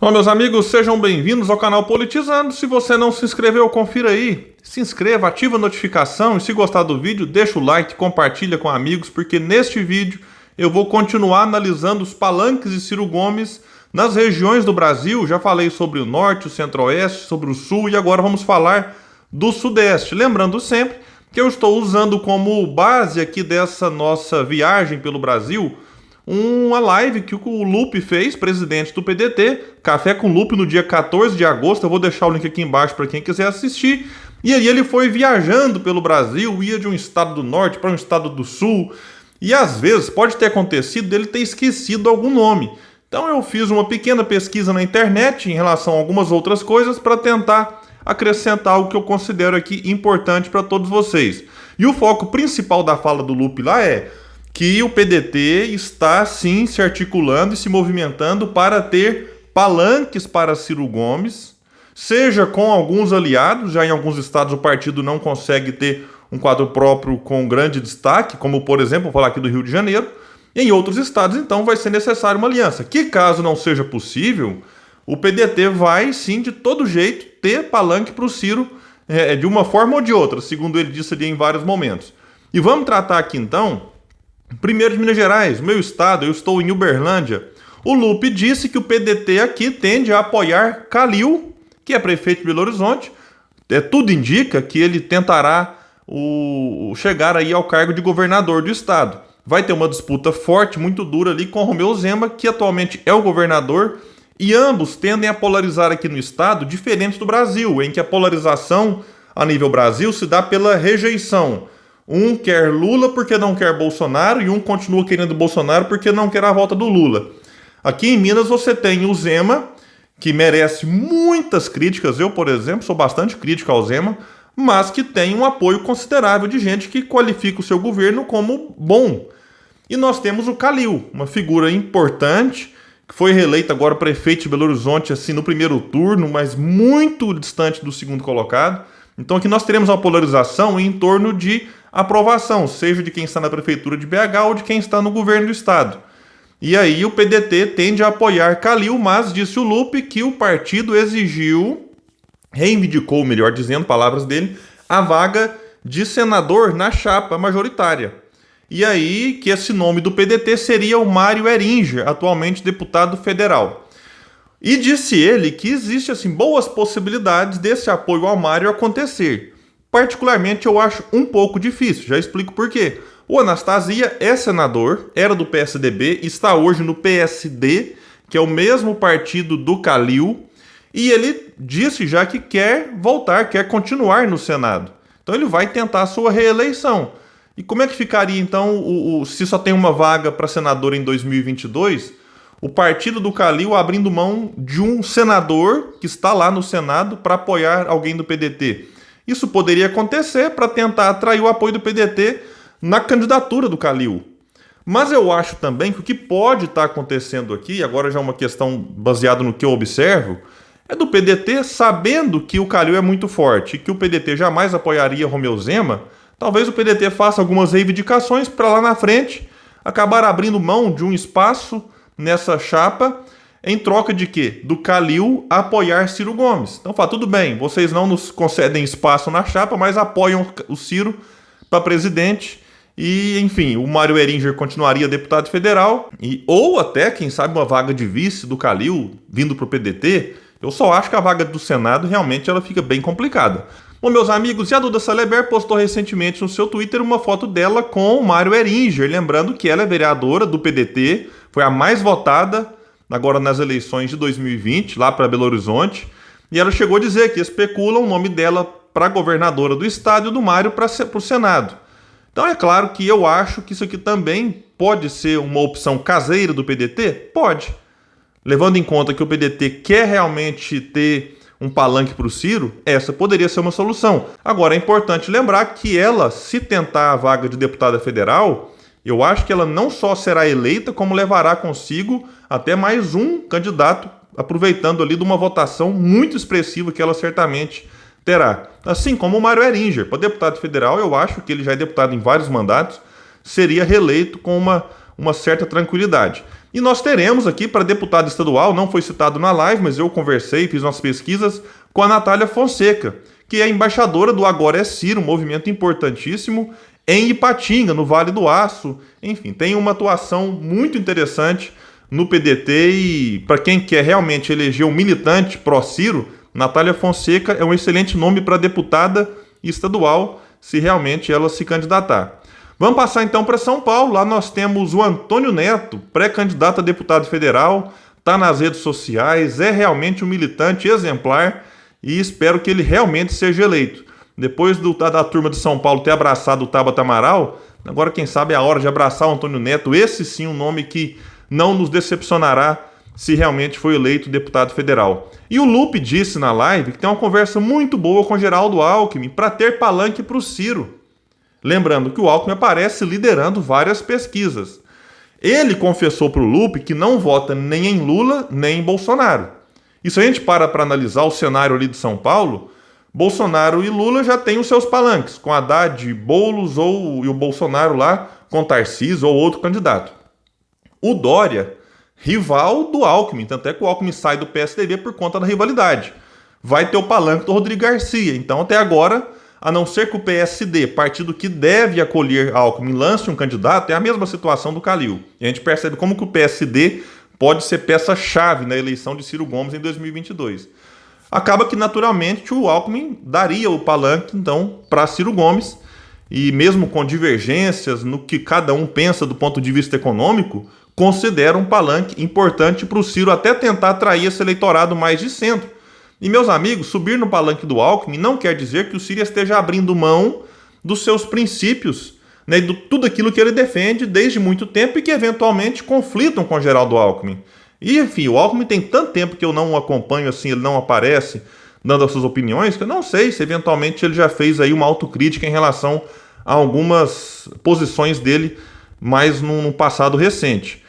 Olá, meus amigos, sejam bem-vindos ao canal Politizando. Se você não se inscreveu, confira aí. Se inscreva, ativa a notificação e se gostar do vídeo, deixa o like, compartilha com amigos, porque neste vídeo eu vou continuar analisando os palanques de Ciro Gomes nas regiões do Brasil. Já falei sobre o Norte, o Centro-Oeste, sobre o Sul e agora vamos falar do Sudeste. Lembrando sempre que eu estou usando como base aqui dessa nossa viagem pelo Brasil uma live que o Lupe fez, presidente do PDT, Café com Lupe, no dia 14 de agosto. Eu vou deixar o link aqui embaixo para quem quiser assistir. E aí ele foi viajando pelo Brasil, ia de um estado do Norte para um estado do Sul. E às vezes pode ter acontecido dele ter esquecido algum nome. Então eu fiz uma pequena pesquisa na internet em relação a algumas outras coisas para tentar acrescentar algo que eu considero aqui importante para todos vocês. E o foco principal da fala do Lupe lá é que o PDT está sim se articulando e se movimentando para ter palanques para Ciro Gomes, seja com alguns aliados. Já em alguns estados o partido não consegue ter um quadro próprio com grande destaque, como por exemplo, vou falar aqui do Rio de Janeiro. Em outros estados, então, vai ser necessária uma aliança, que caso não seja possível, o PDT vai sim, de todo jeito, ter palanque para o Ciro, de uma forma ou de outra, segundo ele disse ali em vários momentos. E vamos tratar aqui então primeiro de Minas Gerais, meu estado. Eu estou em Uberlândia. O Lupe disse que o PDT aqui tende a apoiar Calil, que é prefeito de Belo Horizonte. Tudo indica que ele tentará chegar aí ao cargo de governador do estado. Vai ter uma disputa forte, muito dura ali com Romeu Zema, que atualmente é o governador, e ambos tendem a polarizar aqui no estado, diferente do Brasil, em que a polarização a nível Brasil se dá pela rejeição. Um quer Lula porque não quer Bolsonaro e um continua querendo Bolsonaro porque não quer a volta do Lula. Aqui em Minas você tem o Zema, que merece muitas críticas. Eu, por exemplo, sou bastante crítico ao Zema, mas que tem um apoio considerável de gente que qualifica o seu governo como bom. E nós temos o Calil, uma figura importante, que foi reeleita agora prefeito de Belo Horizonte assim, no primeiro turno, mas muito distante do segundo colocado. Então aqui nós teremos uma polarização em torno de aprovação, seja de quem está na prefeitura de BH ou de quem está no governo do estado. E aí o PDT tende a apoiar Calil, mas disse o Lupe que o partido reivindicou, melhor dizendo, palavras dele, a vaga de senador na chapa majoritária. E aí que esse nome do PDT seria o Mário Heringer, atualmente deputado federal. E disse ele que existe assim, boas possibilidades desse apoio ao Mário acontecer. Particularmente eu acho um pouco difícil, já explico por quê. O Anastasia é senador, era do PSDB, está hoje no PSD, que é o mesmo partido do Calil, e ele disse já que quer voltar, quer continuar no Senado. Então ele vai tentar a sua reeleição. E como é que ficaria então, se só tem uma vaga para senador em 2022, o partido do Calil abrindo mão de um senador que está lá no Senado para apoiar alguém do PDT? Isso poderia acontecer para tentar atrair o apoio do PDT na candidatura do Calil. Mas eu acho também que o que pode estar acontecendo aqui, agora já é uma questão baseada no que eu observo, é do PDT sabendo que o Calil é muito forte e que o PDT jamais apoiaria Romeu Zema. Talvez o PDT faça algumas reivindicações para lá na frente acabar abrindo mão de um espaço nessa chapa, em troca de quê? Do Calil apoiar Ciro Gomes. Então fala, tudo bem, vocês não nos concedem espaço na chapa, mas apoiam o Ciro para presidente. E, enfim, o Mário Heringer continuaria deputado federal. Ou até, quem sabe, uma vaga de vice do Calil vindo para o PDT. Eu só acho que a vaga do Senado realmente ela fica bem complicada. Bom, meus amigos, e a Duda Salleberg postou recentemente no seu Twitter uma foto dela com o Mário Heringer. Lembrando que ela é vereadora do PDT, foi a mais votada agora nas eleições de 2020, lá para Belo Horizonte, e ela chegou a dizer que especulam o nome dela para governadora do estado e do Mário para o Senado. Então é claro que eu acho que isso aqui também pode ser uma opção caseira do PDT? Pode. Levando em conta que o PDT quer realmente ter um palanque para o Ciro, essa poderia ser uma solução. Agora é importante lembrar que ela, se tentar a vaga de deputada federal, eu acho que ela não só será eleita, como levará consigo até mais um candidato, aproveitando ali de uma votação muito expressiva que ela certamente terá. Assim como o Mário Heringer, para deputado federal, eu acho que ele já é deputado em vários mandatos, seria reeleito com uma certa tranquilidade. E nós teremos aqui para deputado estadual, não foi citado na live, mas eu conversei, fiz umas pesquisas com a Natália Fonseca, que é embaixadora do Agora é Ciro, um movimento importantíssimo em Ipatinga, no Vale do Aço. Enfim, tem uma atuação muito interessante no PDT e para quem quer realmente eleger um militante pró-Ciro, Natália Fonseca é um excelente nome para deputada estadual, se realmente ela se candidatar. Vamos passar então para São Paulo. Lá nós temos o Antônio Neto, pré-candidato a deputado federal, está nas redes sociais, é realmente um militante exemplar e espero que ele realmente seja eleito. Depois da turma de São Paulo ter abraçado o Tabata Amaral, agora quem sabe é a hora de abraçar o Antônio Neto, esse sim um nome que não nos decepcionará se realmente for eleito deputado federal. E o Lupe disse na live que tem uma conversa muito boa com Geraldo Alckmin para ter palanque para o Ciro. Lembrando que o Alckmin aparece liderando várias pesquisas. Ele confessou para o Lupe que não vota nem em Lula nem em Bolsonaro. E se a gente para analisar o cenário ali de São Paulo, Bolsonaro e Lula já têm os seus palanques, com Haddad, Boulos e o Bolsonaro lá com Tarcísio ou outro candidato. O Dória, rival do Alckmin, tanto é que o Alckmin sai do PSDB por conta da rivalidade. Vai ter o palanque do Rodrigo Garcia. Então, até agora, a não ser que o PSD, partido que deve acolher Alckmin, lance um candidato, é a mesma situação do Calil. E a gente percebe como que o PSD pode ser peça-chave na eleição de Ciro Gomes em 2022. Acaba que, naturalmente, o Alckmin daria o palanque, então, para Ciro Gomes, e mesmo com divergências no que cada um pensa do ponto de vista econômico, considera um palanque importante para o Ciro até tentar atrair esse eleitorado mais de centro. E, meus amigos, subir no palanque do Alckmin não quer dizer que o Ciro esteja abrindo mão dos seus princípios, né, de tudo aquilo que ele defende desde muito tempo e que eventualmente conflitam com Geraldo Alckmin. E, enfim, o Alckmin tem tanto tempo que eu não o acompanho assim, ele não aparece dando as suas opiniões, que eu não sei se eventualmente ele já fez aí uma autocrítica em relação a algumas posições dele, mas num passado recente.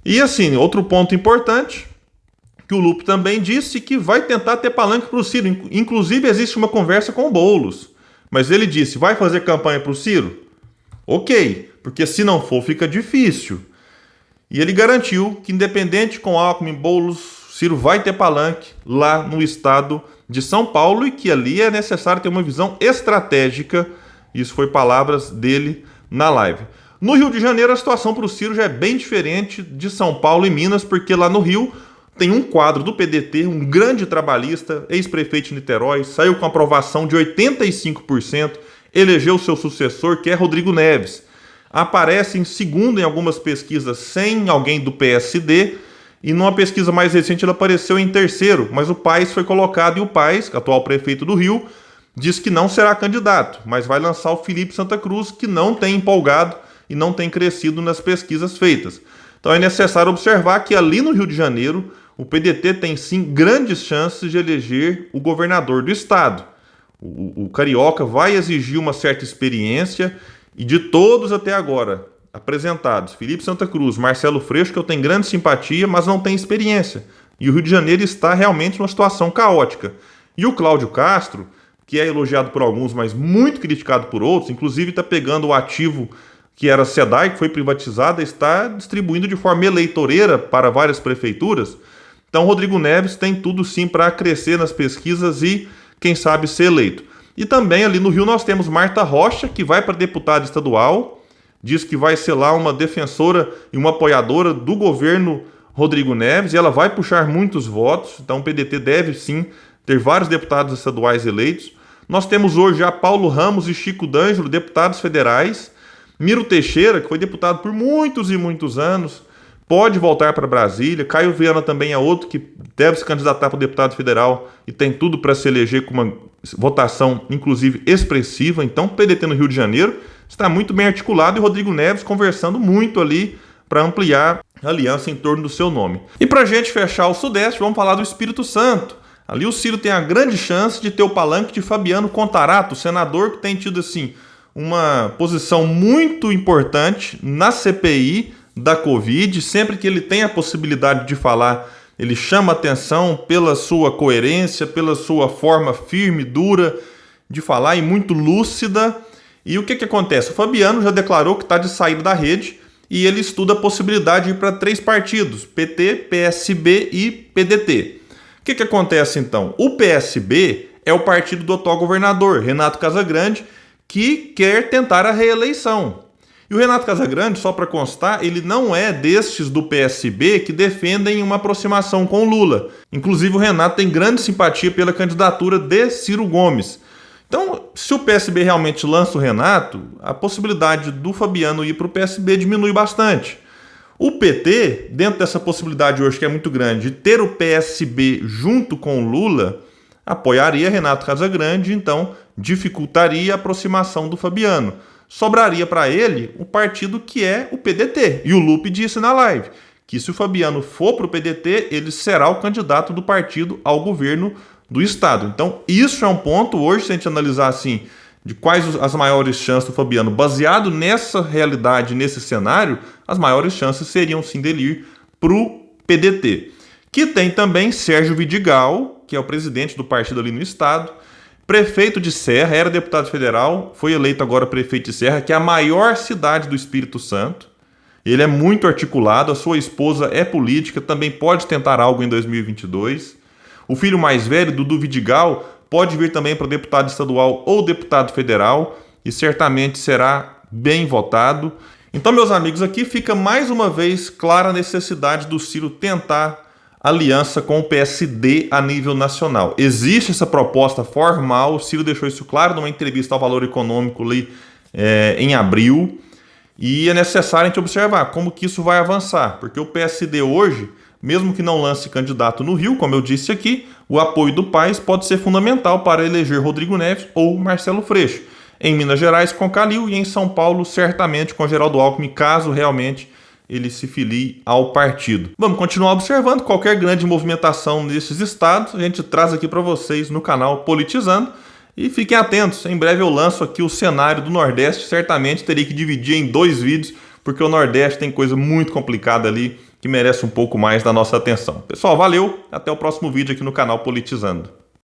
E, assim, outro ponto importante, que o Lupe também disse que vai tentar ter palanque para o Ciro. Inclusive, existe uma conversa com o Boulos. Mas ele disse, vai fazer campanha para o Ciro? Ok, porque se não for, fica difícil. E ele garantiu que, independente com Alckmin, Boulos, Ciro vai ter palanque lá no estado de São Paulo e que ali é necessário ter uma visão estratégica. Isso foi palavras dele na live. No Rio de Janeiro, a situação para o Ciro já é bem diferente de São Paulo e Minas, porque lá no Rio tem um quadro do PDT, um grande trabalhista, ex-prefeito de Niterói, saiu com aprovação de 85%, elegeu seu sucessor, que é Rodrigo Neves. Aparece em segundo em algumas pesquisas sem alguém do PSD, e numa pesquisa mais recente ele apareceu em terceiro, mas o Paes foi colocado, e o Paes, atual prefeito do Rio, diz que não será candidato, mas vai lançar o Felipe Santa Cruz, que não tem empolgado e não tem crescido nas pesquisas feitas. Então é necessário observar que ali no Rio de Janeiro, o PDT tem sim grandes chances de eleger o governador do estado. O carioca vai exigir uma certa experiência e de todos até agora apresentados, Felipe Santa Cruz, Marcelo Freixo, que eu tenho grande simpatia, mas não tem experiência. E o Rio de Janeiro está realmente numa situação caótica. E o Cláudio Castro, que é elogiado por alguns, mas muito criticado por outros, inclusive está pegando o ativo que era a SEDAI, que foi privatizada, está distribuindo de forma eleitoreira para várias prefeituras. Então, Rodrigo Neves tem tudo sim para crescer nas pesquisas e, quem sabe, ser eleito. E também ali no Rio nós temos Marta Rocha, que vai para deputada estadual, diz que vai ser lá uma defensora e uma apoiadora do governo Rodrigo Neves, e ela vai puxar muitos votos, então o PDT deve sim ter vários deputados estaduais eleitos. Nós temos hoje já Paulo Ramos e Chico D'Angelo, deputados federais, Miro Teixeira, que foi deputado por muitos e muitos anos, pode voltar para Brasília. Caio Viana também é outro que deve se candidatar para deputado federal e tem tudo para se eleger com uma votação, inclusive, expressiva. Então, o PDT no Rio de Janeiro está muito bem articulado e Rodrigo Neves conversando muito ali para ampliar a aliança em torno do seu nome. E para a gente fechar o Sudeste, vamos falar do Espírito Santo. Ali o Ciro tem a grande chance de ter o palanque de Fabiano Contarato, senador que tem tido assim uma posição muito importante na CPI da Covid. Sempre que ele tem a possibilidade de falar, ele chama atenção pela sua coerência, pela sua forma firme, dura de falar e muito lúcida. E o que acontece? O Fabiano já declarou que está de saída da rede e ele estuda a possibilidade de ir para 3 partidos, PT, PSB e PDT. O que acontece então? O PSB é o partido do atual governador, Renato Casagrande, que quer tentar a reeleição. E o Renato Casagrande, só para constar, ele não é destes do PSB que defendem uma aproximação com o Lula. Inclusive o Renato tem grande simpatia pela candidatura de Ciro Gomes. Então, se o PSB realmente lança o Renato, a possibilidade do Fabiano ir para o PSB diminui bastante. O PT, dentro dessa possibilidade hoje que é muito grande, de ter o PSB junto com o Lula, apoiaria Renato Casagrande, então dificultaria a aproximação do Fabiano. Sobraria para ele o partido que é o PDT. E o Lupe disse na live que se o Fabiano for para o PDT, ele será o candidato do partido ao governo do estado. Então isso é um ponto hoje, se a gente analisar assim, de quais as maiores chances do Fabiano, baseado nessa realidade, nesse cenário, as maiores chances seriam sim dele ir para o PDT. Que tem também Sérgio Vidigal, que é o presidente do partido ali no estado, prefeito de Serra, era deputado federal, foi eleito agora prefeito de Serra, que é a maior cidade do Espírito Santo. Ele é muito articulado, a sua esposa é política, também pode tentar algo em 2022. O filho mais velho, Dudu Vidigal, pode vir também para deputado estadual ou deputado federal e certamente será bem votado. Então, meus amigos, aqui fica mais uma vez clara a necessidade do Ciro tentar aliança com o PSD a nível nacional. Existe essa proposta formal, o Ciro deixou isso claro numa entrevista ao Valor Econômico ali em abril, e é necessário a gente observar como que isso vai avançar, porque o PSD hoje, mesmo que não lance candidato no Rio, como eu disse aqui, o apoio do país pode ser fundamental para eleger Rodrigo Neves ou Marcelo Freixo. Em Minas Gerais com Calil e em São Paulo certamente com Geraldo Alckmin, caso realmente ele se filie ao partido. Vamos continuar observando qualquer grande movimentação nesses estados, a gente traz aqui para vocês no canal Politizando, e fiquem atentos, em breve eu lanço aqui o cenário do Nordeste, certamente teria que dividir em 2 vídeos, porque o Nordeste tem coisa muito complicada ali, que merece um pouco mais da nossa atenção. Pessoal, valeu, até o próximo vídeo aqui no canal Politizando.